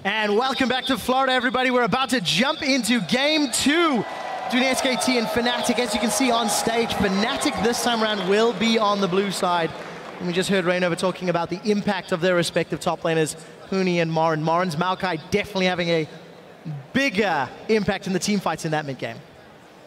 And welcome back to Florida, everybody. We're about to jump into Game 2 between SKT and Fnatic. As you can see on stage, Fnatic this time around will be on the blue side. And we just heard Rainover talking about the impact of their respective top laners, Huni and Morin. Morin's Maokai definitely having a bigger impact in the team fights in that mid-game.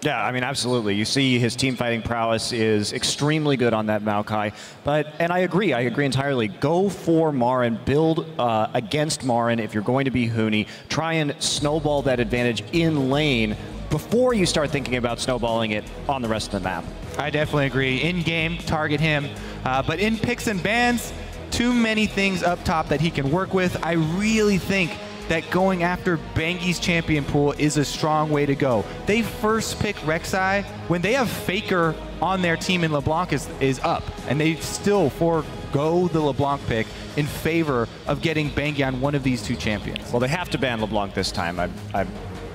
Yeah, I mean, absolutely. You see his team fighting prowess is extremely good on that Maokai. And I agree entirely. Go for Morin, build against Morin if you're going to be Huni. Try and snowball that advantage in lane before you start thinking about snowballing it on the rest of the map. I definitely agree. In-game, target him. But in picks and bans, too many things up top that he can work with. I really think that going after Bengi's champion pool is a strong way to go. They first pick Rek'Sai when they have Faker on their team and LeBlanc is up, and they still forego the LeBlanc pick in favor of getting Bengi on one of these two champions. Well, they have to ban LeBlanc this time. I'm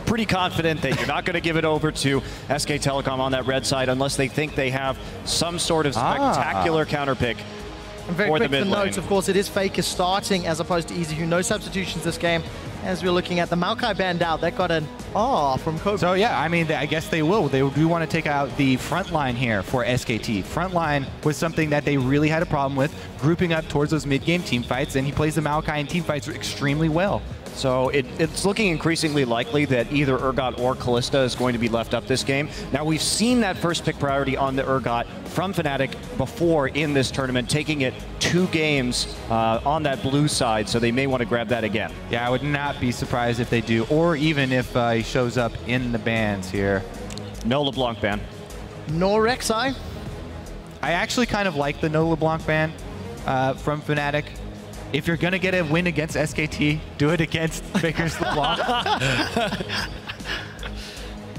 pretty confident that you're not going to give it over to SK Telecom on that red side unless they think they have some sort of spectacular counter pick. And very quick for notes, of course, it is Faker starting as opposed to EasyHu. No substitutions this game. As we're looking at the Maokai banned out, that got an from Kobe. So yeah, I mean, I guess they will. They do want to take out the front line here for SKT. Front line was something that they really had a problem with, grouping up towards those mid-game team fights, and he plays the Maokai in team fights extremely well. So it's looking increasingly likely that either Urgot or Kalista is going to be left up this game. Now, we've seen that first pick priority on the Urgot from Fnatic before in this tournament, taking it 2 games on that blue side, so they may want to grab that again. Yeah, I would not be surprised if they do, or even if he shows up in the bans here. No LeBlanc ban. Nor Rek'Sai. I actually kind of like the no LeBlanc ban from Fnatic. If you're going to get a win against SKT, do it against Faker's LeBlanc.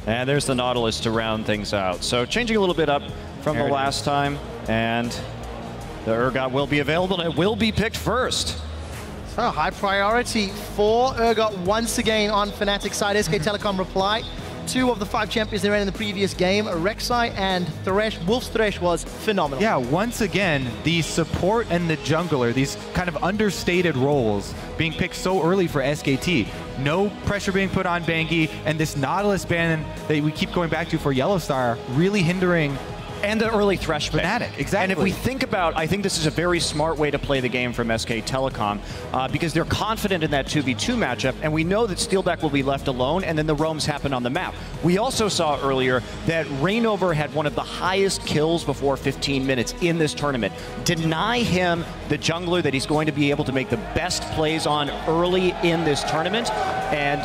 And there's the Nautilus to round things out. So changing a little bit up from the last time, and the Urgot will be available, and it will be picked first. So high priority for Urgot once again on Fnatic side. SK Telecom reply. 2 of the 5 champions they ran in the previous game, Rek'Sai and Thresh. Wolf's Thresh was phenomenal. Yeah, once again, the support and the jungler, these kind of understated roles being picked so early for SKT. No pressure being put on Bengi, and this Nautilus ban that we keep going back to for Yellowstar really hindering and the early Thresh pick. Fnatic, exactly. And if we think about, I think this is a very smart way to play the game from SK Telecom because they're confident in that 2v2 matchup, and we know that Steelback will be left alone, and then the roams happen on the map. We also saw earlier that Rainover had one of the highest kills before 15 minutes in this tournament. Deny him the jungler that he's going to be able to make the best plays on early in this tournament,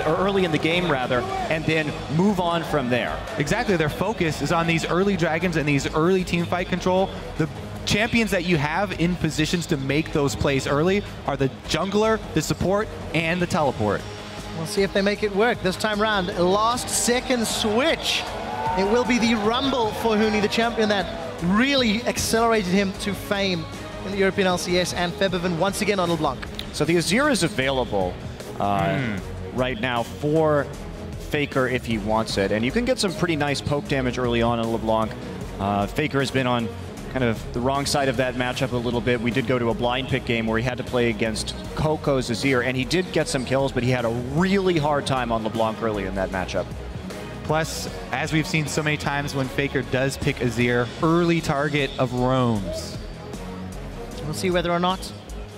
or early in the game rather, and then move on from there. Exactly, their focus is on these early dragons and these early team fight control. The champions that you have in positions to make those plays early are the jungler, the support, and the teleport. We'll see if they make it work. This time round, last second switch. It will be the Rumble for Huni, the champion that really accelerated him to fame in the European LCS, and Febiven once again on LeBlanc. So the Azir is available right now for Faker if he wants it, and you can get some pretty nice poke damage early on in LeBlanc. Faker has been on kind of the wrong side of that matchup a little bit. We did go to a blind pick game where he had to play against Coco's Azir, and he did get some kills, but he had a really hard time on LeBlanc early in that matchup. Plus, as we've seen so many times when Faker does pick Azir, early target of roams. We'll see whether or not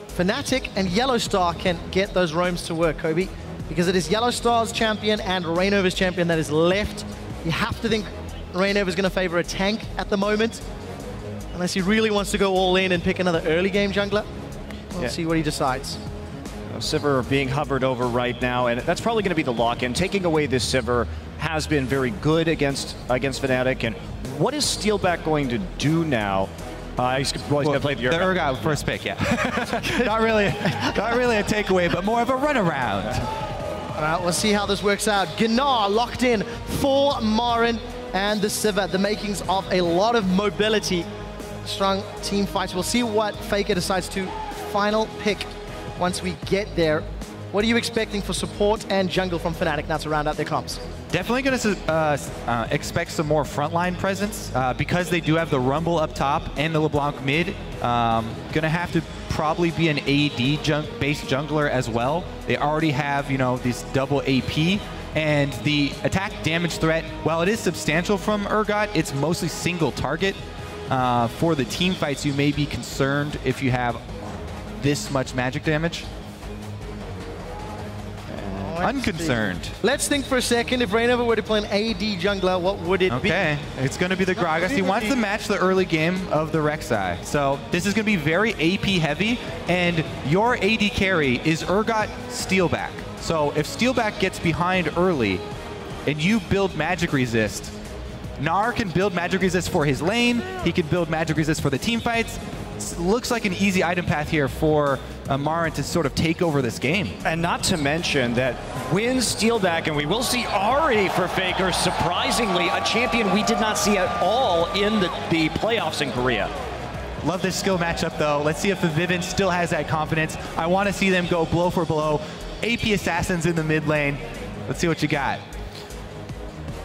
Fnatic and Yellowstar can get those roams to work, Kobe, because it is Yellowstar's champion and Rainover's champion that is left. You have to think Rainover's going to favor a tank at the moment, unless he really wants to go all in and pick another early game jungler. We'll see what he decides. Sivir being hovered over right now, and that's probably going to be the lock-in. Taking away this Sivir has been very good against Fnatic, and what is Steelback going to do now? He's going to play the Urgot first pick, yeah. not really a takeaway, but more of a runaround. All right, we'll see how this works out. Gnar locked in for Morin and the Sivir, the makings of a lot of mobility. Strong team fights. We'll see what Faker decides to final pick once we get there. What are you expecting for support and jungle from Fnatic now to round out their comps? Definitely going to expect some more frontline presence because they do have the Rumble up top and the LeBlanc mid. Gonna have to probably be an AD based jungler as well. They already have, you know, this double AP, and the attack damage threat, while it is substantial from Urgot, it's mostly single target. For the team fights, you may be concerned if you have this much magic damage. Unconcerned. Let's think for a second. If Rainover were to play an AD jungler, what would it be? Okay, it's going to be the Gragas. He wants to match the early game of the Rek'Sai. So this is going to be very AP heavy, and your AD carry is Urgot Steelback. So if Steelback gets behind early and you build magic resist, Gnar can build magic resist for his lane, he can build magic resist for the team fights. It looks like an easy item path here for Marin to sort of take over this game. And not to mention that wins Steelback, and we will see Ahri for Faker, surprisingly, a champion we did not see at all in the playoffs in Korea. Love this skill matchup, though. Let's see if the Vivint still has that confidence. I want to see them go blow for blow. AP Assassins in the mid lane. Let's see what you got.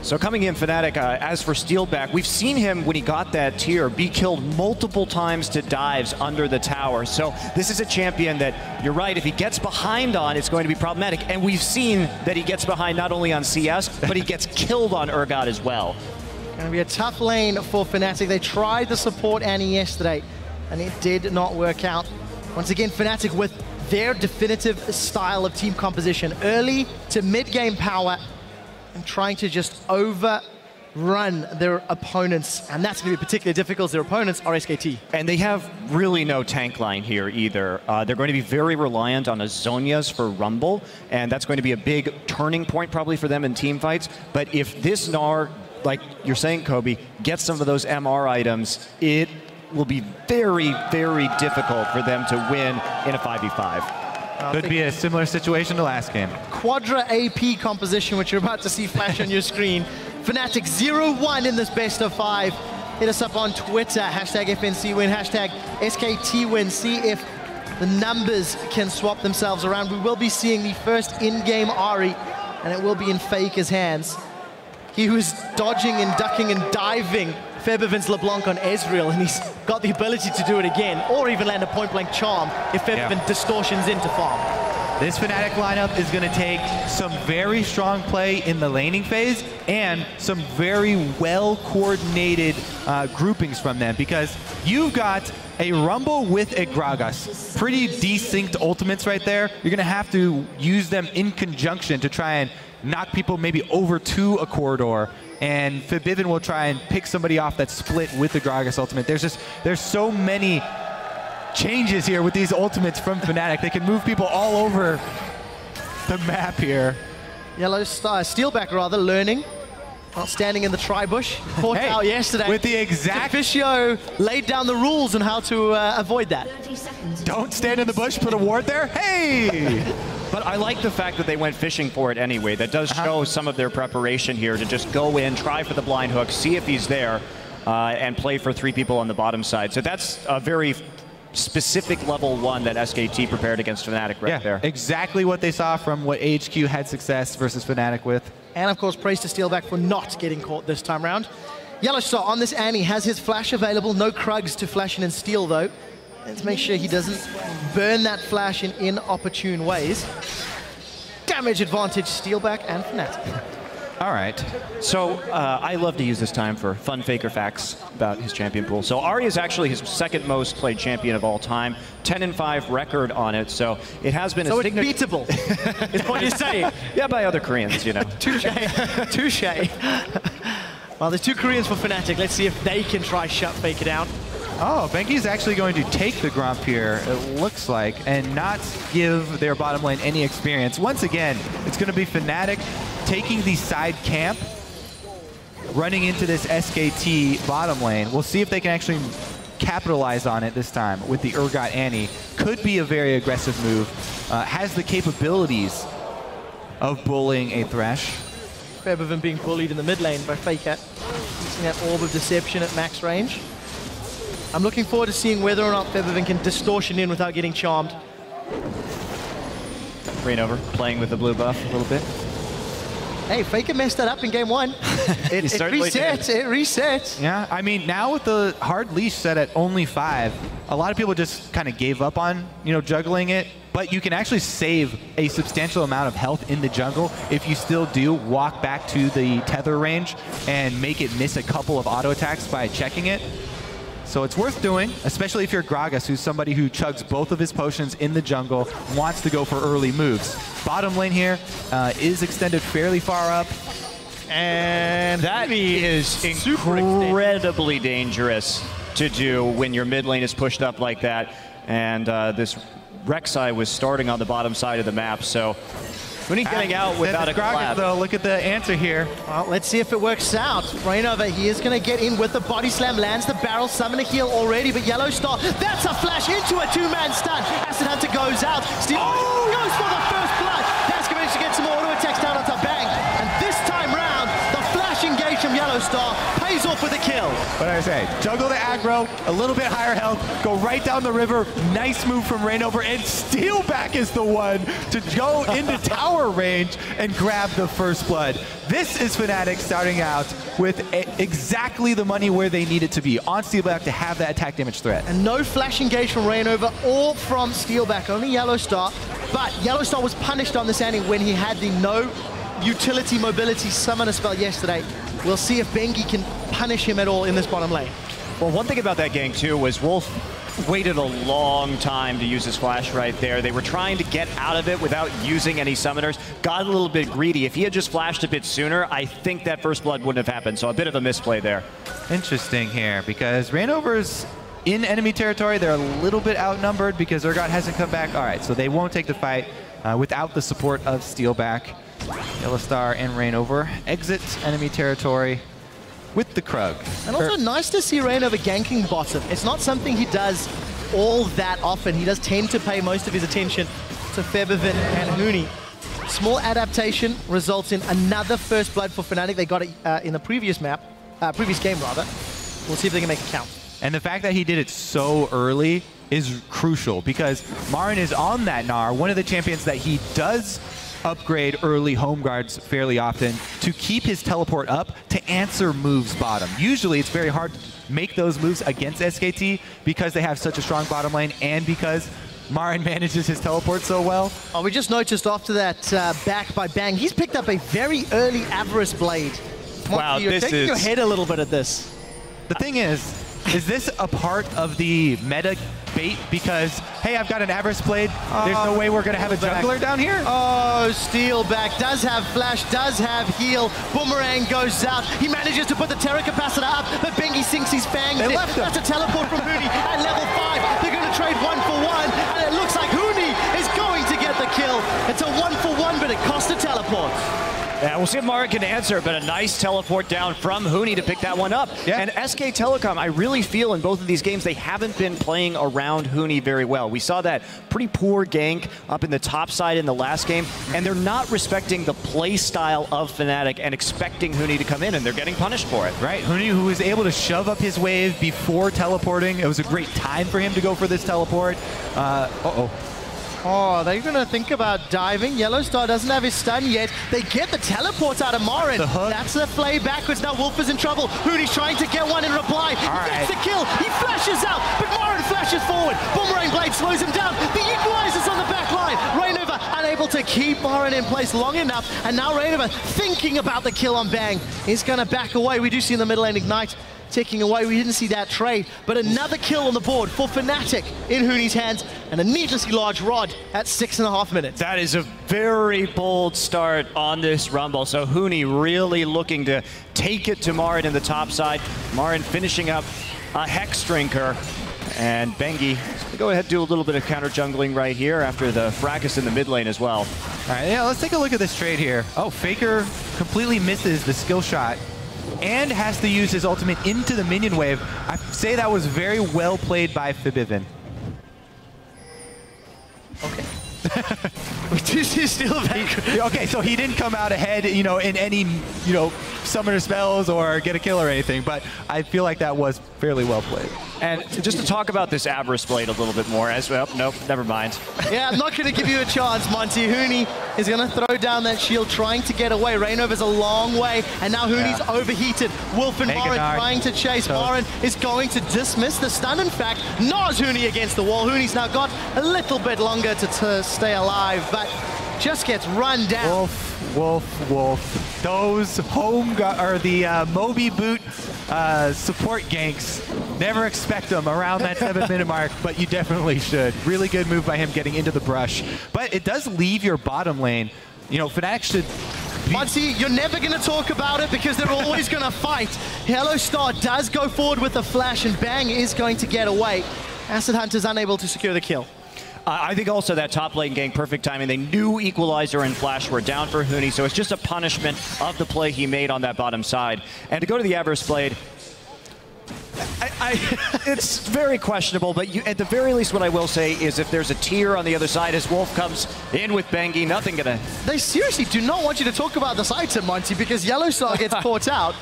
So coming in, Fnatic, as for Steelback, we've seen him, when he got that tier, be killed multiple times to dives under the tower. So this is a champion that, you're right, if he gets behind on, it's going to be problematic. And we've seen that he gets behind not only on CS, but he gets killed on Urgot as well. Going to be a tough lane for Fnatic. They tried to support Annie yesterday, and it did not work out. Once again, Fnatic with their definitive style of team composition. Early to mid-game power, and trying to just overrun their opponents. And that's going to be particularly difficult. Their opponents are SKT. And they have really no tank line here either. They're going to be very reliant on Azonias for Rumble, and that's going to be a big turning point probably for them in team fights. But if this Gnar, like you're saying, Kobe, gets some of those MR items, it will be very, very difficult for them to win in a 5v5. Could be a similar situation to last game. Quadra AP composition, which you're about to see flash on your screen. Fnatic 0-1 in this best of 5. Hit us up on Twitter, hashtag FNC win, hashtag SKT win. See if the numbers can swap themselves around. We will be seeing the first in-game Ahri, and it will be in Faker's hands. He was dodging and ducking and diving Febiven's LeBlanc on Ezreal, and he's got the ability to do it again, or even land a point-blank charm if Febiven distortions into farm. This Fnatic lineup is going to take some very strong play in the laning phase and some very well-coordinated groupings from them, because you've got a Rumble with a Gragas. Pretty desynced ultimates right there. You're going to have to use them in conjunction to try and knock people maybe over to a corridor, and Febiven will try and pick somebody off that's split with the Gragas ultimate. There's so many changes here with these ultimates from Fnatic. They can move people all over the map here. Yellow Star, Steelback rather, learning. Not standing in the tri-bush. Caught out yesterday. With the exact... Officio laid down the rules on how to avoid that. Don't stand in the bush, put a ward there. Hey! But I like the fact that they went fishing for it anyway. That does show some of their preparation here to just go in, try for the blind hook, see if he's there, and play for 3 people on the bottom side. So that's a very specific level 1 that SKT prepared against Fnatic right there. Exactly what they saw from what AHQ had success versus Fnatic with. And of course, praise to Steelback for not getting caught this time around. Yellow Star on this Annie has his flash available. No Krugs to flash in and steal though. Let's make sure he doesn't burn that flash in inopportune ways. Damage advantage, Steelback and Fnatic. All right. So I love to use this time for fun Faker facts about his champion pool. So Ahri is actually his 2nd most played champion of all time, 10-5 record on it. So it has been so it's beatable, is what you're saying. Yeah, by other Koreans, you know. Touche. Touche. Well, there's 2 Koreans for Fnatic. Let's see if they can try shut Faker down. Oh, Benki's actually going to take the Grump here, it looks like, and not give their bottom lane any experience. Once again, it's going to be Fnatic taking the side camp, running into this SKT bottom lane. We'll see if they can actually capitalize on it this time with the Urgot Annie. Could be a very aggressive move. Has the capabilities of bullying a Thresh. Febiven being bullied in the mid lane by Faker. Using that Orb of Deception at max range. I'm looking forward to seeing whether or not Febiven can distortion in without getting charmed. Rainover playing with the blue buff a little bit. Hey, Faker messed that up in game 1. It resets. It resets. Yeah, I mean, now with the hard leash set at only 5, a lot of people just kind of gave up on, juggling it. But you can actually save a substantial amount of health in the jungle if you still do walk back to the tether range and make it miss a couple of auto attacks by checking it. So it's worth doing, especially if you're Gragas, who's somebody who chugs both of his potions in the jungle, wants to go for early moves. Bottom lane here is extended fairly far up. And that is incredibly dangerous to do when your mid lane is pushed up like that. And this Rek'Sai was starting on the bottom side of the map, so Huni getting out without a collab. Though, look at the answer here. Well, let's see if it works out. Rainover, he is going to get in with the body slam, lands the barrel, summon a heal already, but Yellow Star, that's a flash into a 2-man stun. Acid Hunter goes out, Steel goes for the first blood. That's going to get some auto attacks down onto Bang, and this time round, the flash engage from Yellow Star pays off with a kill. What did I say? Juggle the aggro, a little bit higher health, go right down the river. Nice move from Rainover, and Steelback is the one to go into tower range and grab the first blood. This is Fnatic starting out with exactly the money where they need it to be, on Steelback to have that attack damage threat. And no flash engage from Rainover or from Steelback, only Yellow Star. But Yellow Star was punished on this ending when he had the no utility mobility summoner spell yesterday. We'll see if Bengi can punish him at all in this bottom lane. Well, one thing about that gank too was Wolf waited a long time to use his flash right there. They were trying to get out of it without using any summoners. Got a little bit greedy. If he had just flashed a bit sooner, I think that first blood wouldn't have happened. So a bit of a misplay there. Interesting here, because Rainover's in enemy territory. They're a little bit outnumbered because Urgot hasn't come back. All right, so they won't take the fight without the support of Steelback. Yellow Star and Rainover exit enemy territory with the Krug. And also nice to see Rainover ganking bottom. It's not something he does all that often. He does tend to pay most of his attention to Febiven and Huni. Small adaptation results in another first blood for Fnatic. They got it in the previous game rather. We'll see if they can make it count. And the fact that he did it so early is crucial, because Marin is on that Gnar, one of the champions that he does upgrade early home guards fairly often to keep his teleport up to answer moves bottom. Usually it's very hard to make those moves against SKT because they have such a strong bottom lane and because Marin manages his teleport so well. Oh, we just noticed after that back by Bang, he's picked up a very early Avarice Blade. Wow, you're taking your head a little bit at this. The thing is this a part of the meta bait? Because, hey, I've got an Avarice Blade. There's no way we're going to have a jungler down here? Oh, Steelback does have flash, does have heal. Boomerang goes out. He manages to put the Terra Capacitor up, but Bengi sinks his fangs in. That's a teleport from Huni at level 5. They're going to trade 1 for 1, and it looks like Huni is going to get the kill. It's a 1 for 1, but it cost a teleport. Yeah, we'll see if Marin can answer, but a nice teleport down from Huni to pick that one up. Yeah. And SK Telecom, I really feel in both of these games, they haven't been playing around Huni very well. We saw that pretty poor gank up in the top side in the last game, and they're not respecting the play style of Fnatic and expecting Huni to come in, and they're getting punished for it. Right, Huni, who was able to shove up his wave before teleporting. It was a great time for him to go for this teleport. Oh, they're going to think about diving. Yellow Star doesn't have his stun yet. They get the teleport out of Marin. That's the play backwards. Now Wolf is in trouble. Huni's trying to get one in reply. He gets the kill. He flashes out, but Marin flashes forward. Boomerang Blade slows him down. The equalizer's on the back line. Rainover unable to keep Marin in place long enough. And now Rainover thinking about the kill on Bang. He's going to back away. We do see in the middle lane Ignite ticking away. We didn't see that trade, but another kill on the board for Fnatic in Huni's hands, and a needlessly large rod at 6.5 minutes. That is a very bold start on this Rumble. So Huni really looking to take it to Marin in the top side. Marin finishing up a Hex Drinker, and Bengi go ahead and do a little bit of counter jungling right here after the fracas in the mid lane as well. All right, yeah, let's take a look at this trade here. Oh, Faker completely misses the skill shot and has to use his ultimate into the minion wave. I say that was very well played by Febiven. Okay. Still okay, so he didn't come out ahead, in any, summoner spells or get a kill or anything, but I feel like that was fairly well played. And just to talk about this Avarice Blade a little bit more as well. Nope, never mind. Yeah, I'm not going to give you a chance, Monty. Huni is going to throw down that shield, trying to get away. Reignover's a long way, and now Huni's overheated. Wolf and Marin trying to chase. Marin is going to dismiss the stun, in fact. Gnaws Huni against the wall. Huni's now got a little bit longer to stay alive, but just gets run down. Wolf, Wolf, Wolf. Those the Moby Boot support ganks, never expect them around that 7-minute mark, but you definitely should. Really good move by him getting into the brush. But it does leave your bottom lane. You know, Fnatic should... Monty, you're never going to talk about it because they're always going to fight. Yellowstar does go forward with the flash, and Bang is going to get away. Acid Hunter's unable to secure the kill. I think also that top lane gang, perfect timing. They knew Equalizer and Flash were down for Huni, so it's just a punishment of the play he made on that bottom side. And to go to the Avarice Blade, it's very questionable, but at the very least what I will say is if there's a tier on the other side as Wolf comes in with Bengi, nothing gonna... They seriously do not want you to talk about this item, Monty, because Yellowstar gets caught out.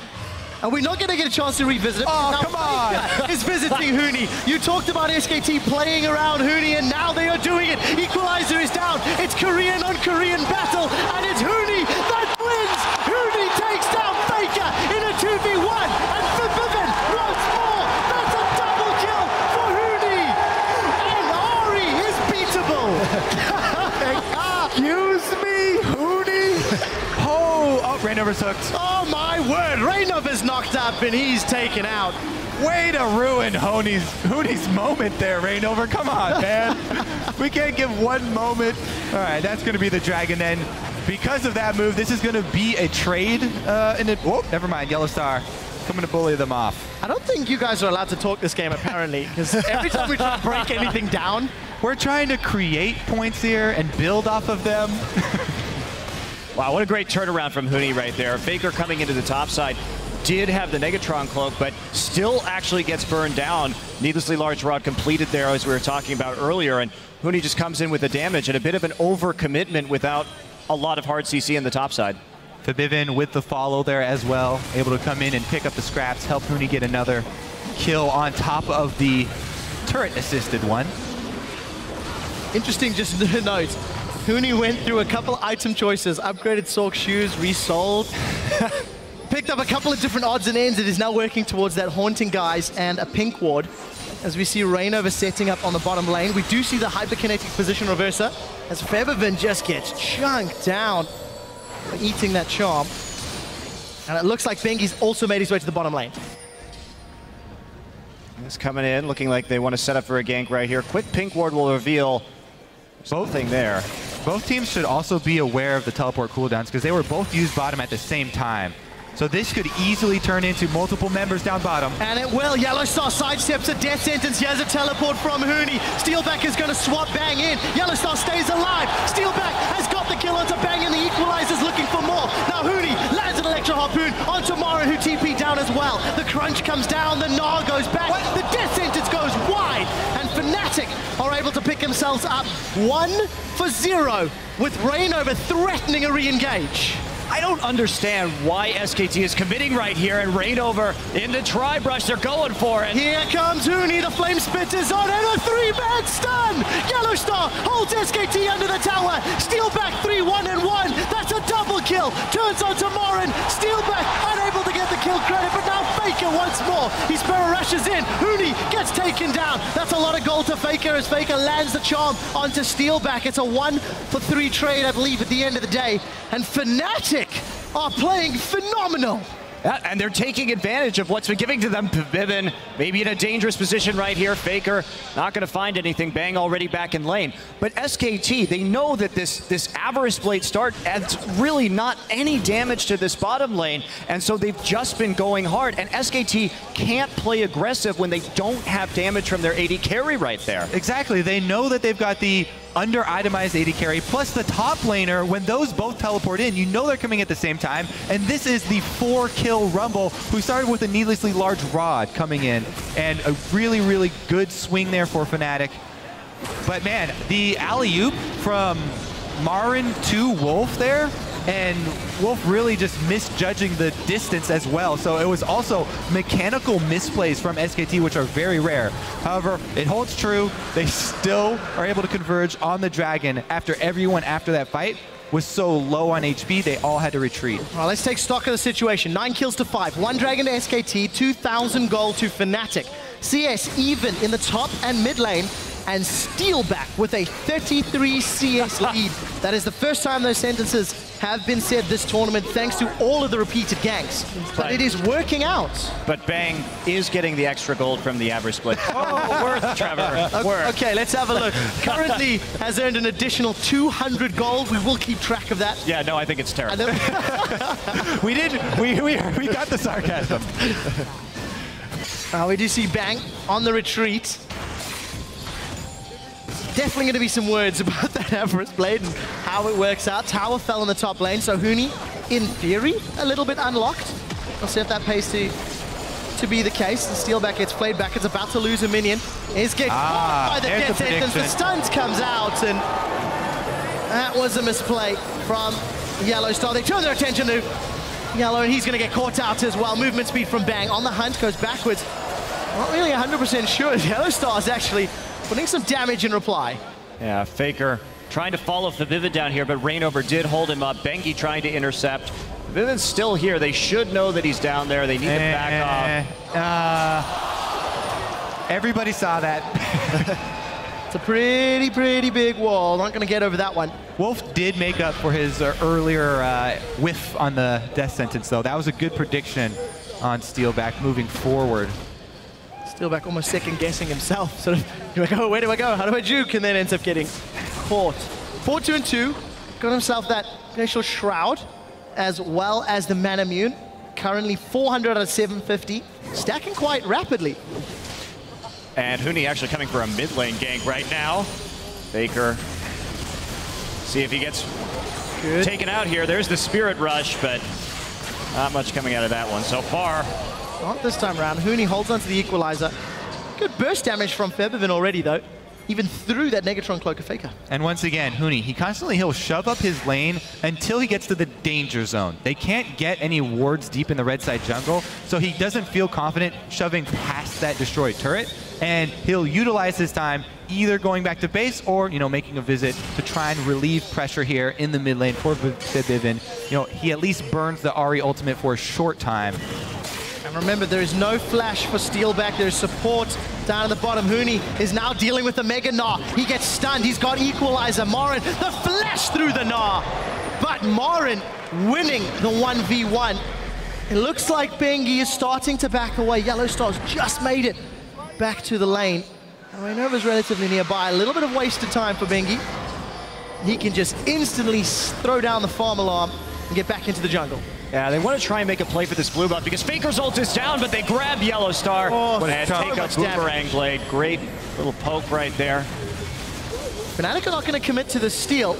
And we're not going to get a chance to revisit it. Oh, now come on! Is visiting Huni. You talked about SKT playing around Huni, and now they are doing it. Equalizer is down. It's Korean on Korean battle, and it's Huni that wins. Huni takes down Faker in a 2v1, and Forbidden once more. That's a double kill for Huni. And Ari is beatable. Excuse me, Huni? Oh, Reignover's hooked. Oh my word, Reignover's knocked up and he's taken out. Way to ruin Huni's moment there, Reignover. Come on, man. We can't give one moment. All right, that's going to be the Dragon End. Because of that move, this is going to be a trade. Oh, never mind. Yellowstar coming to bully them off. I don't think you guys are allowed to talk this game, apparently, because every time we try to break anything down, we're trying to create points here and build off of them. Wow, what a great turnaround from Huni right there. Faker coming into the top side did have the Negatron cloak, but still actually gets burned down. Needlessly large rod completed there, as we were talking about earlier, and Huni just comes in with the damage and a bit of an overcommitment without a lot of hard CC in the top side. Forbidden with the follow there as well, able to come in and pick up the scraps, help Huni get another kill on top of the turret-assisted one. Interesting, just a note. Huni went through a couple item choices, upgraded Sork shoes, resold, picked up a couple of different odds and ends. It is now working towards that Haunting Guys and a Pink Ward. As we see Reignover setting up on the bottom lane, we do see the hyperkinetic position reverser as Febervin just gets chunked down for eating that charm. And it looks like Bengi's also made his way to the bottom lane. It's coming in, looking like they want to set up for a gank right here. Quick Pink Ward will reveal something there. Both teams should also be aware of the teleport cooldowns because they were both used bottom at the same time. So this could easily turn into multiple members down bottom. And it will. Yellowstar sidesteps a death sentence. Here's a teleport from Huni. Steelback is going to swap Bang in. Yellowstar stays alive. Steelback has got the kill onto Bang, and the Equalizer's looking for more. Now Huni lands an Electro Harpoon onto Marin, who TP'd down as well. The crunch comes down. The Gnar goes back. What? The death sentence goes wide. And Fnatic are able to pick themselves up 1-0 with Reignover threatening a re-engage. I don't understand why SKT is committing right here, and Reignover in the tri-brush, they're going for it. Here comes Huni, the flame spit is on, and a 3-man stun! Yellowstar holds SKT under the tower, Steelback 3-1-1, that's a double kill, turns onto Marin, Steelback unable to get the kill credit, but now Faker once more, he Sparrow rushes in, Huni gets taken down, that's a lot of gold to Faker as Faker lands the charm onto Steelback. It's a 1-for-3 trade, I believe, at the end of the day, and Fnatic are playing phenomenal. And they're taking advantage of what's been giving to them. Bibin maybe in a dangerous position right here. Faker not going to find anything. Bang already back in lane. But SKT, they know that this Avarice Blade start adds really not any damage to this bottom lane. And so they've just been going hard. And SKT can't play aggressive when they don't have damage from their AD carry right there. Exactly. They know that they've got the under-itemized AD carry, plus the top laner, when those both teleport in, you know they're coming at the same time, and this is the 4-kill Rumble, who started with a needlessly large rod coming in, and a really, really good swing there for Fnatic. But man, the alley-oop from Marin to Wolf there, and Wolf really just misjudging the distance as well. So it was also mechanical misplays from SKT, which are very rare. However, it holds true. They still are able to converge on the Dragon after everyone after that fight was so low on HP, they all had to retreat. Well, let's take stock of the situation. 9 kills to 5. 1 Dragon to SKT, 2,000 gold to Fnatic. CS even in the top and mid lane, and Steelback with a 33 CS lead. That is the first time those sentences have been said this tournament, thanks to all of the repeated ganks. But it is working out. But Bang is getting the extra gold from the average split. Oh, worth, Trevor. Worth. Okay, let's have a look. Currently has earned an additional 200 gold. We will keep track of that. Yeah, no, I think it's terrible. We got the sarcasm. We do see Bang on the retreat. Definitely going to be some words about that Everest Blade and how it works out. Tower fell in the top lane, so Huni, in theory, a little bit unlocked. We'll see if that pays to be the case. The Steelback gets played back. It's about to lose a minion. Is getting caught by the Death Sentence. The stuns comes out, and that was a misplay from Yellowstar. They turn their attention to Yellow, and he's going to get caught out as well. Movement speed from Bang on the hunt, goes backwards. Not really 100% sure. Yellowstar is actually putting some damage in reply. Yeah, Faker trying to follow Vivid down here, but Rainover did hold him up. Bengi trying to intercept. Vivid's still here. They should know that he's down there. They need to back off. Everybody saw that. It's a pretty big wall. Not going to get over that one. Wolf did make up for his earlier whiff on the death sentence, though. That was a good prediction on Steelback moving forward. Steelback almost second-guessing himself. Sort of, do I go? Where do I go? How do I juke? And then ends up getting caught. 4-2-2. Got himself that Glacial Shroud, as well as the Manamune. Currently 400 out of 750. Stacking quite rapidly. And Huni actually coming for a mid lane gank right now. Faker. See if he gets taken out here. There's the Spirit Rush, but not much coming out of that one so far. Not this time around. Huni holds onto the equalizer. Good burst damage from Febiven already, though. Even through that Negatron Cloak of Faker. And once again, Huni, he'll shove up his lane until he gets to the danger zone. They can't get any wards deep in the red side jungle, so he doesn't feel confident shoving past that destroyed turret. And he'll utilize his time either going back to base or, making a visit to try and relieve pressure here in the mid lane for Febiven. He at least burns the Ahri ultimate for a short time. And remember, there is no flash for Steelback. There's support down at the bottom. Huni is now dealing with the Mega Gnaw. He gets stunned. He's got Equalizer. Marin, the flash through the Gnaw. But Marin winning the 1v1. It looks like Bengi is starting to back away. Yellowstar's just made it back to the lane. Rainova's relatively nearby. A little bit of wasted time for Bengi. He can just instantly throw down the farm alarm and get back into the jungle. Yeah, they want to try and make a play for this blue buff because Faker's ult is down, but they grab Yellowstar and take a Boomerang Blade. Great little poke right there. Fnatic are not going to commit to the steal.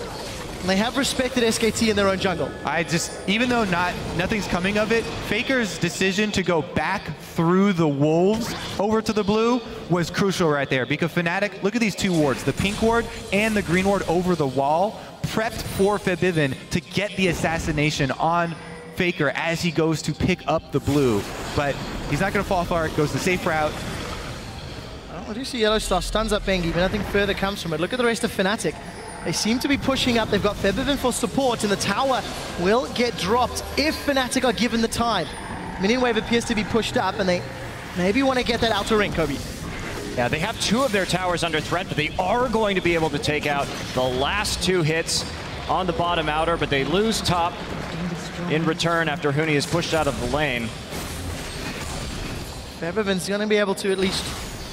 And they have respected SKT in their own jungle. Even though nothing's coming of it, Faker's decision to go back through the wolves over to the blue was crucial right there, because Fnatic, look at these two wards, the pink ward and the green ward over the wall, prepped for Febiven to get the assassination on Faker as he goes to pick up the blue. But he's not going to fall far, it goes the safe route. I do see Yellowstar stuns up Bengi, but nothing further comes from it. Look at the rest of Fnatic. They seem to be pushing up. They've got Febiven for support, and the tower will get dropped if Fnatic are given the time. Minion Wave appears to be pushed up, and they maybe want to get that outer ring, Kobe. Yeah, they have two of their towers under threat, but they are going to be able to take out the last two hits on the bottom outer, but they lose top in return after Huni is pushed out of the lane. Febiven's going to be able to at least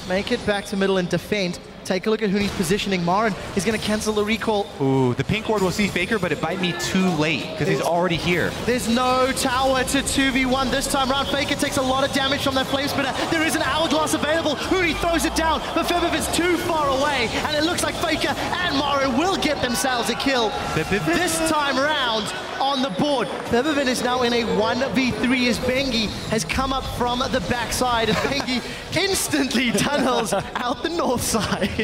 make it back to middle and defend. Take a look at Huni's positioning. Marin is going to cancel the recall. Ooh, the pink ward will see Faker, but it might be too late because he's already here. There's no tower to 2v1 this time around. Faker takes a lot of damage from that flame spitter. There is an hourglass available. Huni throws it down, but Febiven's too far away, and it looks like Faker and Marin will get themselves a kill this time around on the board. Febiven is now in a 1v3 as Bengi has come up from the backside, and Bengi instantly tunnels out the north side.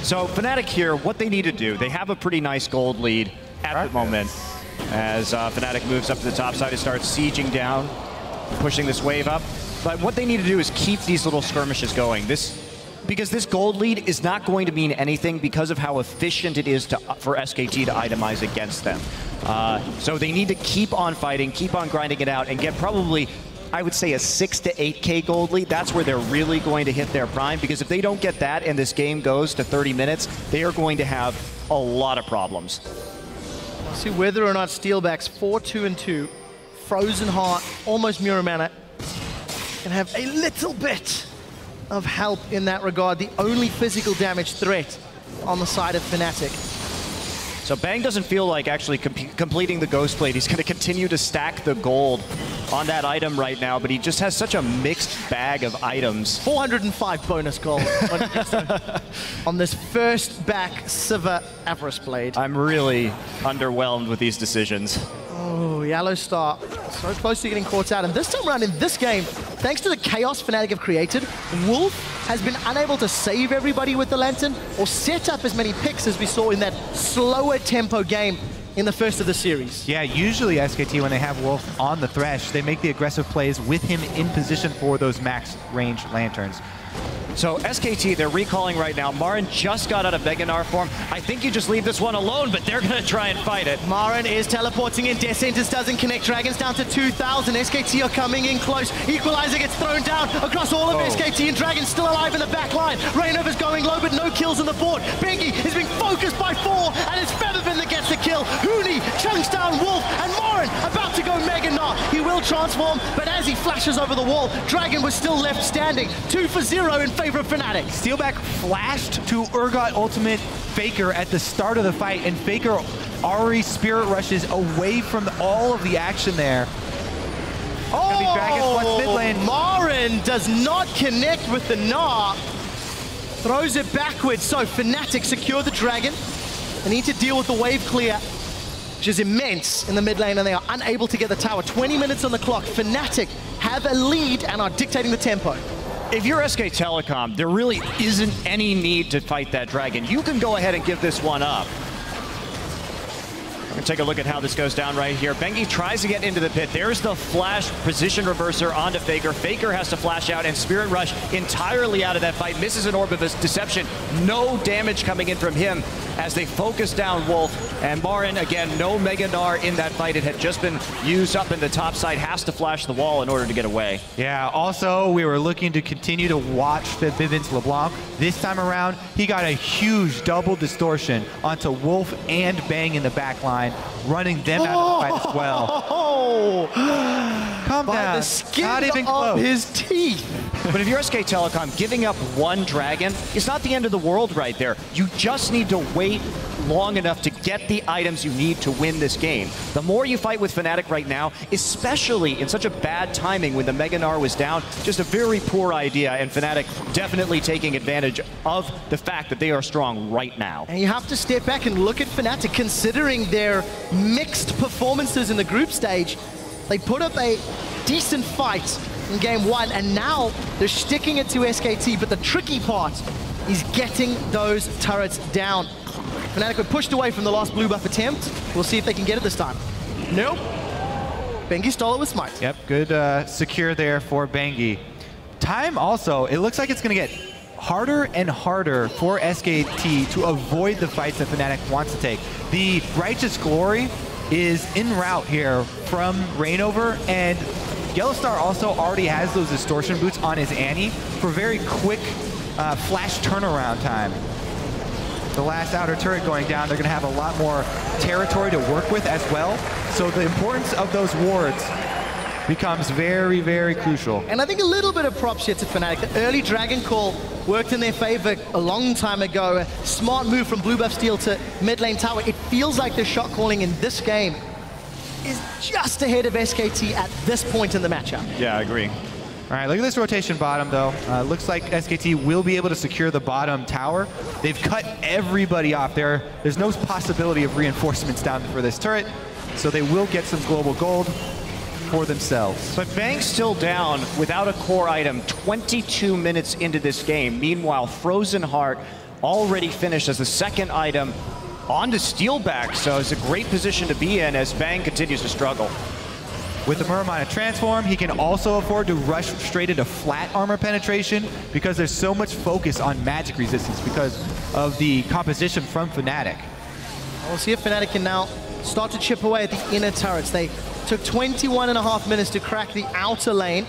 So Fnatic here, what they need to do, they have a pretty nice gold lead at the moment. As Fnatic moves up to the top side and starts sieging down, pushing this wave up. But what they need to do is keep these little skirmishes going. Because this gold lead is not going to mean anything because of how efficient it is for SKT to itemize against them. So they need to keep on fighting, keep on grinding it out, and get probably, I would say, a 6 to 8K gold lead. That's where they're really going to hit their prime, because if they don't get that and this game goes to 30 minutes, they are going to have a lot of problems. See whether or not Steelback's 4-2-2, Frozen Heart, almost Mirror Mana, can have a little bit of help in that regard. The only physical damage threat on the side of Fnatic. So Bang doesn't feel like actually completing the Ghost Blade. He's going to continue to stack the gold on that item right now, but he just has such a mixed bag of items. 405 bonus gold on this first back Sivir Avarice Blade. I'm really underwhelmed with these decisions. Oh, Yellow Star, so close to getting caught out. And this time around in this game, thanks to the chaos Fnatic have created, Wolf has been unable to save everybody with the Lantern or set up as many picks as we saw in that slower tempo game in the first of the series. Yeah, usually SKT, when they have Wolf on the Thresh, they make the aggressive plays with him in position for those max range Lanterns. So SKT, they're recalling right now. Marin just got out of Veganar form. I think you just leave this one alone, but they're going to try and fight it. Marin is teleporting in. Death Sentence doesn't connect. Dragon's down to 2,000. SKT are coming in close. Equalizer gets thrown down across all of SKT, and Dragon's still alive in the back line. Reignover's going low, but no kills on the board. Bengi is being focused by 4, and it's Featherfin that gets the kill. Huni chunks down Wolf, and Marin about to go Mega Gnar. He will transform, but as he flashes over the wall, Dragon was still left standing. 2-0 in favor of Fnatic. Steelback flashed to Urgot Ultimate Faker at the start of the fight, and Faker already Spirit Rushes away from all of the action there. Oh, mid lane. Marin does not connect with the Gnar. Throws it backwards, so Fnatic secure the Dragon. They need to deal with the wave clear, which is immense in the mid lane, and they are unable to get the tower. 20 minutes on the clock. Fnatic have a lead and are dictating the tempo. If you're SK Telecom, there really isn't any need to fight that Dragon. You can go ahead and give this one up. We're gonna take a look at how this goes down right here. Bengi tries to get into the pit. There's the flash position reverser onto Faker. Faker has to flash out, and Spirit Rush entirely out of that fight. Misses an Orb of Deception. No damage coming in from him as they focus down Wolf. And Marin, again, no Mega Gnar in that fight. It had just been used up in the top side. Has to flash the wall in order to get away. Yeah, also, we were looking to continue to watch the Vivint LeBlanc. This time around, he got a huge double distortion onto Wolf and Bang in the back line, running them out of the fight as well. Calm down. The skin Not even of close. his teeth. But if you're SK Telecom, giving up one Dragon is not the end of the world right there. You just need to wait long enough to get the items you need to win this game. The more you fight with Fnatic right now, especially in such a bad timing when the Mega Gnar was down, just a very poor idea, and Fnatic definitely taking advantage of the fact that they are strong right now. And you have to step back and look at Fnatic, considering their mixed performances in the group stage. They put up a decent fight in game 1, and now they're sticking it to SKT, but the tricky part is getting those turrets down. Fnatic were pushed away from the last blue buff attempt. We'll see if they can get it this time. Nope. Bengi stole it with Smite. Yep, good secure there for Bengi. Time also, it looks like it's going to get harder and harder for SKT to avoid the fights that Fnatic wants to take. The Righteous Glory is en route here from Reignover, and Yellowstar also already has those distortion boots on his Annie for very quick flash turnaround time. The last outer turret going down, they're going to have a lot more territory to work with as well. So the importance of those wards becomes very, very crucial. And I think a little bit of props here to Fnatic. The early Dragon Call worked in their favor a long time ago. A smart move from Blue Buff Steel to mid lane tower. It feels like their shot calling in this game is just ahead of SKT at this point in the matchup. Yeah, I agree. All right, look at this rotation bottom, though. Looks like SKT will be able to secure the bottom tower. They've cut everybody off there. There's no possibility of reinforcements down for this turret, so they will get some global gold for themselves. But Bang's still down without a core item 22 minutes into this game. Meanwhile, Frozen Heart already finished as the second item on to Steelback, so it's a great position to be in as Bang continues to struggle. With the Muramana transform, he can also afford to rush straight into flat armor penetration because there's so much focus on magic resistance because of the composition from Fnatic. We'll see if Fnatic can now start to chip away at the inner turrets. They took 21.5 minutes to crack the outer lane,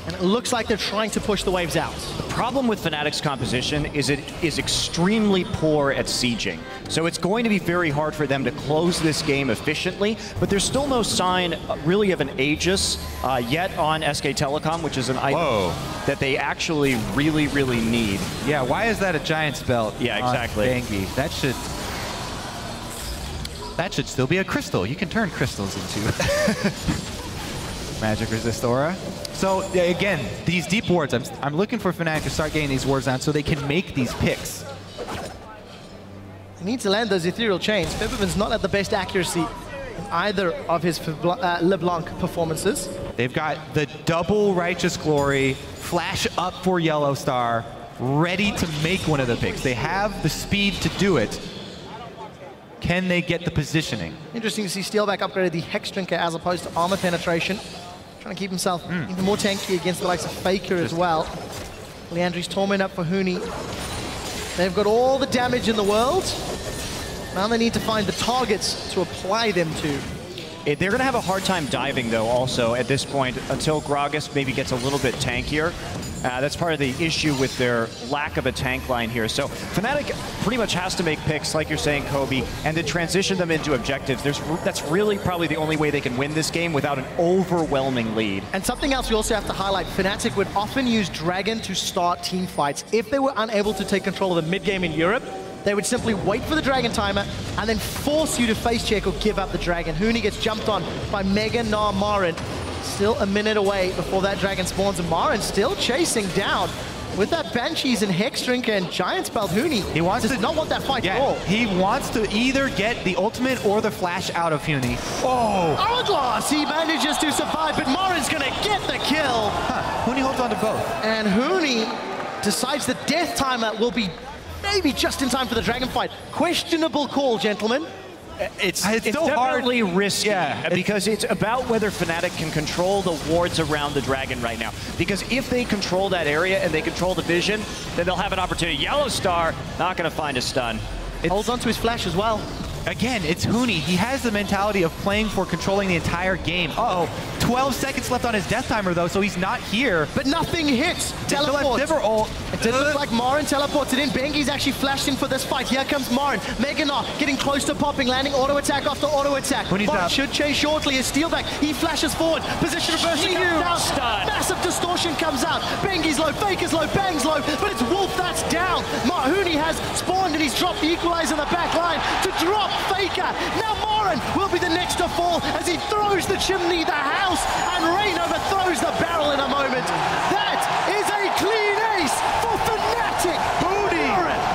and it looks like they're trying to push the waves out. The problem with Fnatic's composition is it is extremely poor at sieging. So it's going to be very hard for them to close this game efficiently, but there's still no sign really of an Aegis yet on SK Telecom, which is an item that they actually really, really need. Yeah, why is that a Giant's Belt? Yeah, exactly. Bangi? That should still be a crystal. You can turn crystals into magic resist aura. So again, these deep wards, I'm looking for Fnatic to start getting these wards down so they can make these picks. They need to land those ethereal chains. Febiven's not at the best accuracy in either of his LeBlanc performances. They've got the double Righteous Glory, flash up for Yellow Star, ready to make one of the picks. They have the speed to do it. Can they get the positioning? Interesting to see Steelback upgraded the Hex Drinker as opposed to armor penetration. Trying to keep himself even more tanky against the likes of Faker as well. Leandri's Torment up for Huni. They've got all the damage in the world. Now they need to find the targets to apply them to. They're going to have a hard time diving, though, also, at this point, until Gragas maybe gets a little bit tankier. That's part of the issue with their lack of a tank line here. So Fnatic pretty much has to make picks, like you're saying, Kobe, and then transition them into objectives. That's really probably the only way they can win this game without an overwhelming lead. And something else we also have to highlight, Fnatic would often use Dragon to start team fights. If they were unable to take control of the mid-game in Europe, they would simply wait for the Dragon timer and then force you to face check or give up the Dragon. Huni gets jumped on by Mega Gnar Marin. Still a minute away before that Dragon spawns, and Marin still chasing down with that Banshees and Hex Drinker and Giant's Belt. Huni does not want that fight at all. He wants to either get the ultimate or the flash out of Huni. Oh! Hourglass! He manages to survive, but Marin's gonna get the kill. Huni holds on to both. And Huni decides the death timer will be maybe just in time for the Dragon fight. Questionable call, gentlemen. It's so definitely hard. risky, because it's about whether Fnatic can control the wards around the Dragon right now. Because if they control that area and they control the vision, then they'll have an opportunity. Yellow Star, not going to find a stun. Holds onto his flash as well. Again, it's Huni. He has the mentality of playing for controlling the entire game. Uh-oh, 12 seconds left on his death timer, though, so he's not here. But nothing hits. Teleport. It didn't look like Marin teleported in. Bengi's actually flashed in for this fight. Here comes Marin. Mega Gnar getting close to popping, landing auto attack after auto attack. Marin should chase shortly as Steelback. He flashes forward. Position reversing down. Massive distortion comes out. Bengi's low, Faker's low, Bang's low, but it's Wolf that's down. Huni has spawned and he's dropped the equalizer in the back line to drop Faker. Now Marin will be the next to fall as he throws the chimney, the house, and Rain overthrows the barrel in a moment. That is a clean ace for Fnatic.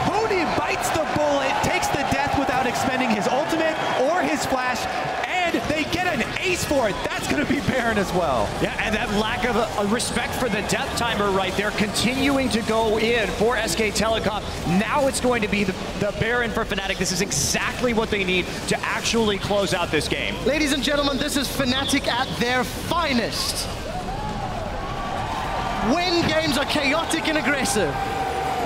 Huni bites the bullet, takes the death without expending his ultimate or his flash, and they get an ace for it. That's going to be Baron as well. Yeah, and that lack of respect for the death timer right there, continuing to go in for SK Telecom. Now it's going to be the Baron for Fnatic. This is exactly what they need to actually close out this game. Ladies and gentlemen, this is Fnatic at their finest. When games are chaotic and aggressive,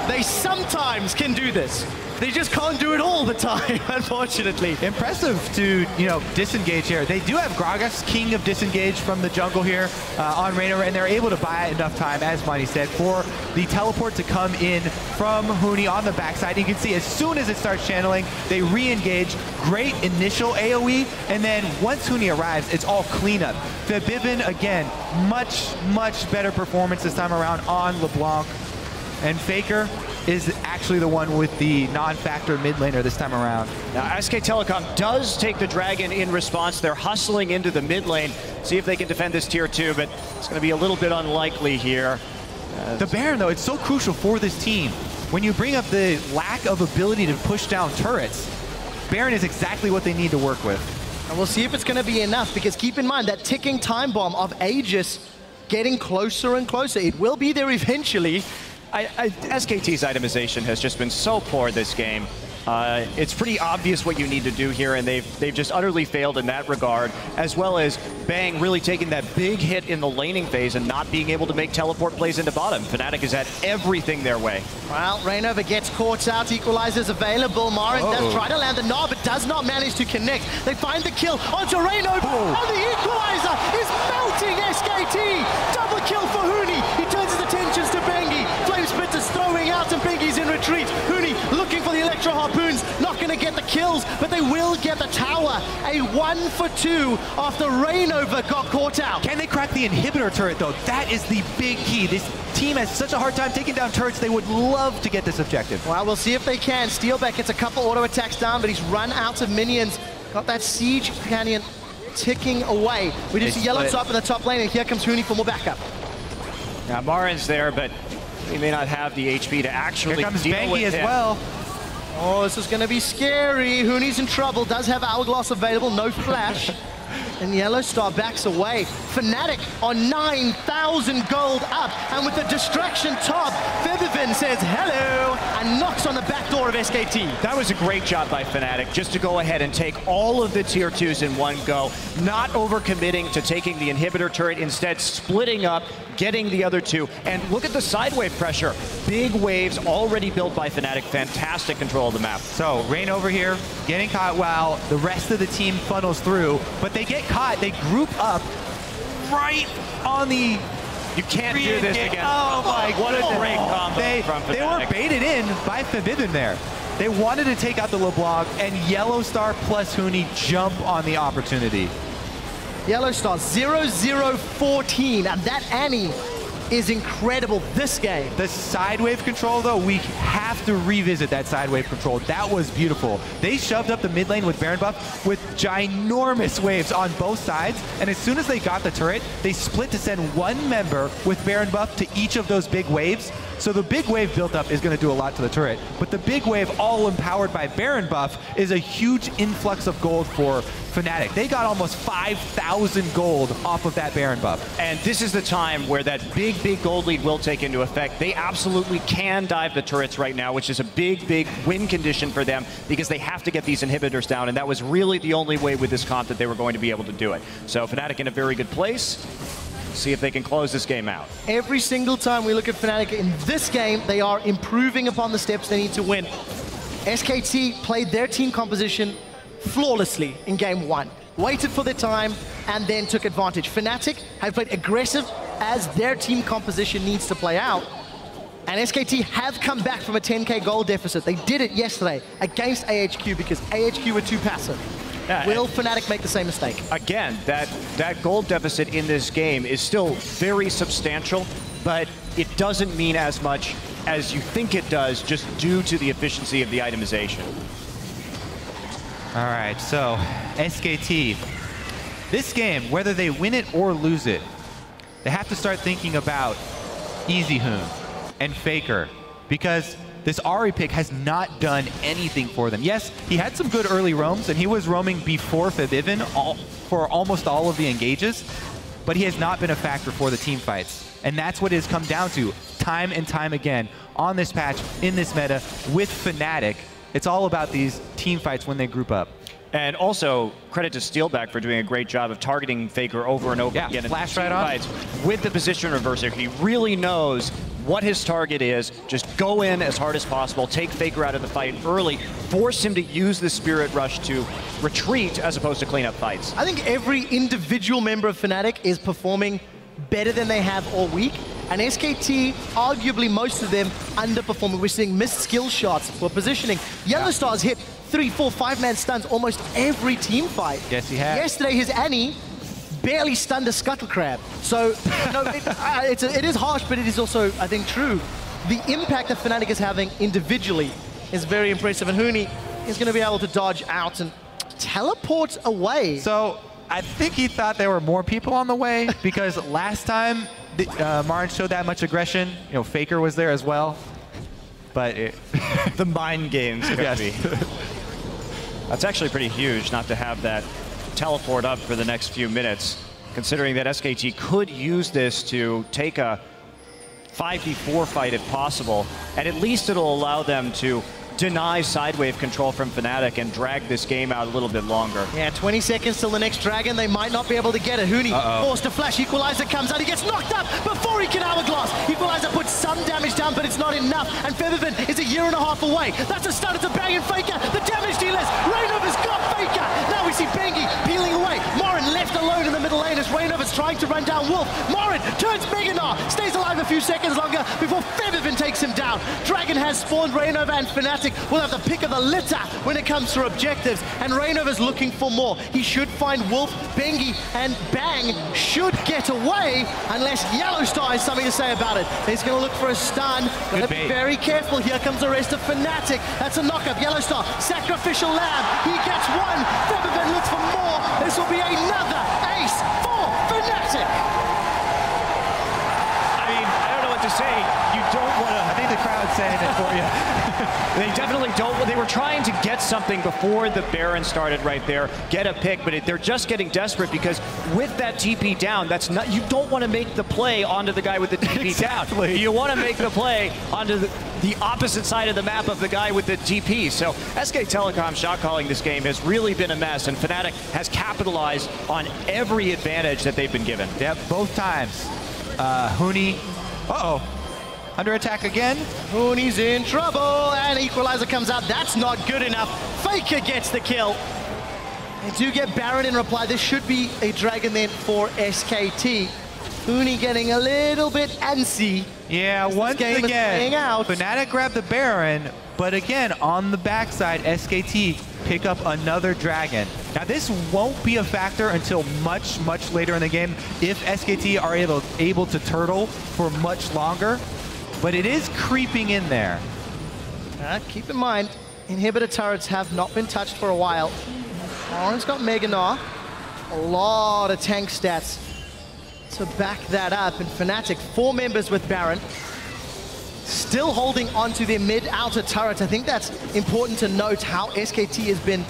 they sometimes can do this. They just can't do it all the time, unfortunately. Impressive to, disengage here. They do have Gragas, king of disengage from the jungle here on Reignover, and they're able to buy enough time, as Monty said, for the teleport to come in from Huni on the backside. You can see as soon as it starts channeling, they re-engage. Great initial AoE, and then once Huni arrives, it's all cleanup. Febiven, again, much, much better performance this time around on LeBlanc. And Faker is actually the one with the non-factor mid laner this time around. Now, SK Telecom does take the Dragon in response. They're hustling into the mid lane. See if they can defend this tier 2, but it's going to be a little bit unlikely here. The Baron, though, it's so crucial for this team. When you bring up the lack of ability to push down turrets, Baron is exactly what they need to work with. And we'll see if it's going to be enough, because keep in mind that ticking time bomb of Aegis getting closer and closer. It will be there eventually. SKT's itemization has just been so poor this game. It's pretty obvious what you need to do here, and they've just utterly failed in that regard, as well as Bang really taking that big hit in the laning phase and not being able to make teleport plays into bottom. Fnatic has had everything their way. Well, Rainover gets caught out, equalizers available. Marin does try to land the knob, but does not manage to connect. They find the kill onto Rainover, and the equalizer is melting SKT. Double kill for Huni. He turns his attentions to Bengi. Flamespit is throwing out, and Bengi's in retreat. Huni looking for the Electro Harpoons, not going to get the kills, but they will get the tower. A 1-for-2 after Rainover got caught out. Can they crack the inhibitor turret, though? That is the big key. This team has such a hard time taking down turrets. They would love to get this objective. Well, we'll see if they can. Steelback gets a couple auto attacks down, but he's run out of minions. Got that siege canyon ticking away. We do see yellow top in the top lane, and here comes Huni for more backup. Now, Marin's there, but he may not have the HP to actually Here comes deal Bengi with as him. well. Oh, this is going to be scary. Huni's in trouble. Does have Hourglass available, no flash. And Yellow Star backs away. Fnatic on 9,000 gold up. And with the distraction top, Feathervin says hello and knocks on the back door of SKT. That was a great job by Fnatic, just to go ahead and take all of the tier 2s in one go, not overcommitting to taking the inhibitor turret, instead splitting up, getting the other two. And look at the side wave pressure. Big waves already built by Fnatic. Fantastic control of the map. So, Rain over here, getting caught while the rest of the team funnels through, but they get caught. They group up right on the... You can't do this again. Oh my What a great combo from Fnatic. They were baited in by Forbidden there. They wanted to take out the LeBlanc, and Yellow Star plus Huni jump on the opportunity. Yellow Star 0-0-14, and that Annie is incredible this game. The side wave control, though, we have to revisit that side wave control. That was beautiful. They shoved up the mid lane with Baron buff with ginormous waves on both sides, and as soon as they got the turret, they split to send one member with Baron buff to each of those big waves. So the big wave built up is going to do a lot to the turret, but the big wave, all empowered by Baron buff, is a huge influx of gold for Fnatic. They got almost 5,000 gold off of that Baron buff. And this is the time where that big gold lead will take into effect. They absolutely can dive the turrets right now, which is a big win condition for them, because they have to get these inhibitors down, and that was really the only way with this comp that they were going to be able to do it. So Fnatic in a very good place. See if they can close this game out. Every single time we look at Fnatic in this game, they are improving upon the steps they need to win. SKT played their team composition flawlessly in game 1. Waited for their time and then took advantage. Fnatic have played aggressive as their team composition needs to play out. And SKT have come back from a 10k goal deficit. They did it yesterday against AHQ because AHQ were too passive. Will Fnatic make the same mistake? Again, that gold deficit in this game is still very substantial, but it doesn't mean as much as you think it does, just due to the efficiency of the itemization. All right, so SKT, this game, whether they win it or lose it, they have to start thinking about EasyHoon and Faker, because this Ahri pick has not done anything for them. Yes, he had some good early roams, and he was roaming before Febiven for almost all of the engages, but he has not been a factor for the team fights. And that's what it has come down to time and time again on this patch, in this meta, with Fnatic. It's all about these team fights when they group up. And also, credit to Steelback for doing a great job of targeting Faker over and over again. Flash right on. Fights with the position reverser. He really knows what his target is. Just go in as hard as possible, take Faker out of the fight early, force him to use the Spirit Rush to retreat as opposed to clean up fights. I think every individual member of Fnatic is performing better than they have all week. And SKT, arguably most of them, underperforming. We're seeing missed skill shots for positioning. Yellow Stars hit 3, 4, 5-man stuns almost every team fight. Yes, he has. Yesterday, his Annie barely stunned a Scuttle Crab. So, no, it is harsh, but it is also, I think, true. The impact that Fnatic is having individually is very impressive. And Huni is going to be able to dodge out and teleport away. So, I think he thought there were more people on the way, because last time Marin showed that much aggression, you know, Faker was there as well. But the mind games could be. That's actually pretty huge not to have that teleport up for the next few minutes, considering that SKT could use this to take a 5v4 fight if possible, and at least it'll allow them to deny sidewave control from Fnatic and drag this game out a little bit longer. Yeah, 20 seconds till the next dragon. They might not be able to get it. Huni forced to flash. Equalizer comes out. He gets knocked up before he can hourglass. Equalizer puts some damage down, but it's not enough. And Feathervin is a year and a half away. That's a start. It's a bang and Faker. The damage dealers. Rainover's got Faker. Now we see Bengi peeling away. Morin left alone in the middle lane as Rainover's trying to run down Wolf. Morin turns Meganar. Stays alive a few seconds longer before Feathervin takes him down. Dragon has spawned. Rainover and Fnatic will have the pick of the litter when it comes to objectives. And Rainover's looking for more. He should find Wolf, Bengi, and Bang should get away unless Yellowstar has something to say about it. He's going to look for a stun. Gotta be very careful. Here comes the rest of Fnatic. That's a knock-up. Yellowstar, sacrificial lamb. He gets one. Feathervin looks for more. This will be another ace for Fnatic. I mean, I don't know what to say. You don't want to... I think the crowd's saying it for you. They definitely don't. They were trying to get something before the Baron started right there, get a pick, but they're just getting desperate because with that TP down, that's not. You don't want to make the play onto the guy with the TP down. You want to make the play onto the opposite side of the map of the guy with the TP. So SK Telecom shot calling this game has really been a mess, and Fnatic has capitalized on every advantage that they've been given. Yep, both times. Huni. Under attack again. Huni's in trouble, and Equalizer comes out. That's not good enough. Faker gets the kill. They do get Baron in reply. This should be a dragon then for SKT. Huni getting a little bit antsy. Yeah, once again, Fnatic grabbed the Baron, but again, on the backside, SKT pick up another dragon. Now, this won't be a factor until much, much later in the game if SKT are able to turtle for much longer. But it is creeping in there. Keep in mind, inhibitor turrets have not been touched for a while. Oran's got Meganar. A lot of tank stats to back that up. And Fnatic, 4 members with Baron. Still holding onto their mid-outer turrets. I think that's important to note how SKT has been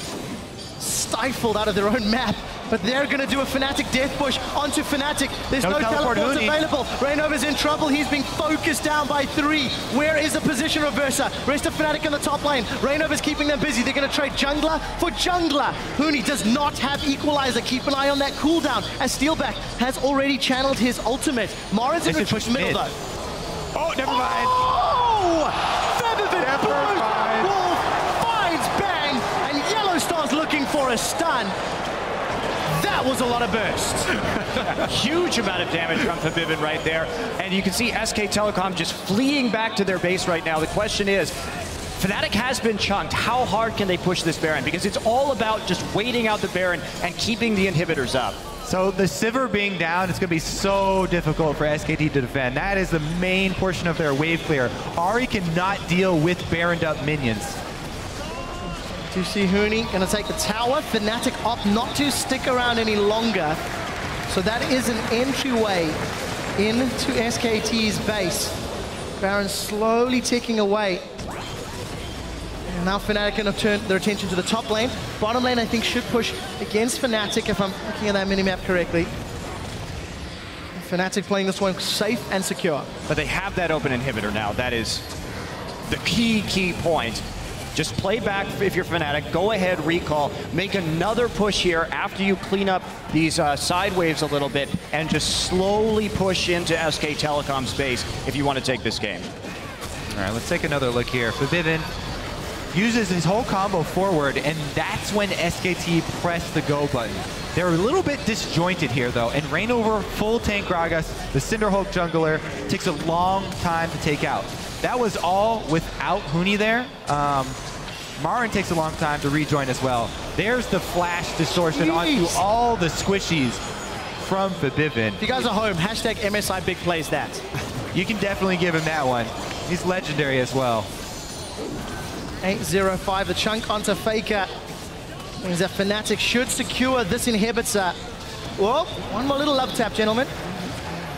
stifled out of their own map. But they're going to do a Fnatic death push onto Fnatic. There's no teleports available. Rainover's in trouble. He's being focused down by 3. Where is the position reverser? Rest of Fnatic in the top lane. Rainover's keeping them busy. They're going to trade jungler for jungler. Huni does not have Equalizer. Keep an eye on that cooldown as Steelback has already channeled his ultimate. Mara's in the middle though. Oh, never mind. Oh! Feathervin Wolf finds Bang, and Yellowstar's looking for a stun. That was a lot of burst. Huge amount of damage from Feathervin right there. And you can see SK Telecom just fleeing back to their base right now. The question is, Fnatic has been chunked. How hard can they push this Baron? Because it's all about just waiting out the Baron and keeping the inhibitors up. So the Sivir being down, it's going to be so difficult for SKT to defend. That is the main portion of their wave clear. Ahri cannot deal with Baroned up minions. You see Huni going to take the tower. Fnatic opt not to stick around any longer. So that is an entryway into SKT's base. Baron slowly ticking away. And now Fnatic going to turn their attention to the top lane. Bottom lane, I think, should push against Fnatic, if I'm looking at that minimap correctly. Fnatic playing this one safe and secure. But they have that open inhibitor now. That is the key point. Just play back if you're Fnatic. Go ahead, recall. Make another push here after you clean up these side waves a little bit and just slowly push into SK Telecom's base if you want to take this game. All right, let's take another look here. Feathervin uses his whole combo forward, and that's when SKT pressed the go button. They're a little bit disjointed here, though, and Rainover, full tank Gragas, the Cinderhulk jungler, takes a long time to take out. That was all without Huni there. Marin takes a long time to rejoin as well. There's the flash distortion onto all the squishies from Feathervin. If you guys are home, hashtag MSI big plays that. You can definitely give him that one. He's legendary as well. 8-0-5, the chunk onto Faker. Means that Fnatic should secure this inhibitor. Well, one more little love tap, gentlemen.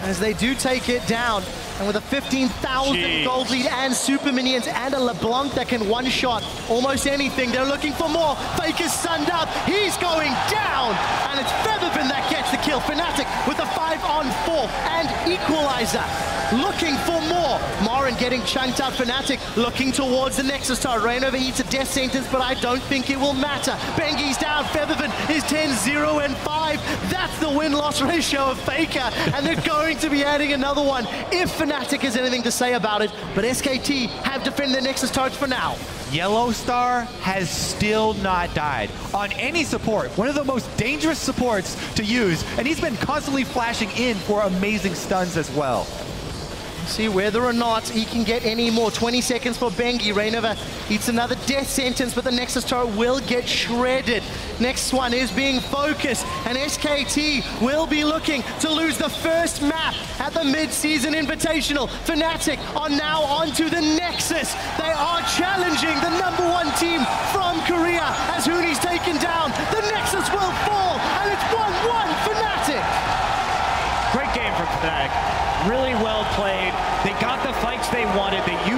As they do take it down. And with a 15,000 gold lead and super minions and a LeBlanc that can one-shot almost anything, they're looking for more. Faker's sunned up. He's going down. And it's Feathervin that gets the kill. Fnatic with a 5-on-4 and Equalizer. Looking for more. Marin getting chunked out. Fnatic looking towards the Nexus tower. Reignover eats a death sentence, but I don't think it will matter. Bengi's down. Featherfin is 10-0-5. That's the win-loss ratio of Faker, and they're going to be adding another one if Fnatic has anything to say about it. But SKT have defended their Nexus turrets for now. Yellow Star has still not died on any support. One of the most dangerous supports to use, and he's been constantly flashing in for amazing stuns as well. See whether or not he can get any more. 20 seconds for Bengi. Reignover eats another death sentence, but the Nexus turret will get shredded. Next one is being focused, and SKT will be looking to lose the first map at the mid-season Invitational. Fnatic are now onto the Nexus. They are challenging the #1 team from Korea as Huni's taken down. The Nexus will fall, and it's 1-1 Fnatic. Great game from Fnatic. Really well played. They got the fights they wanted. They used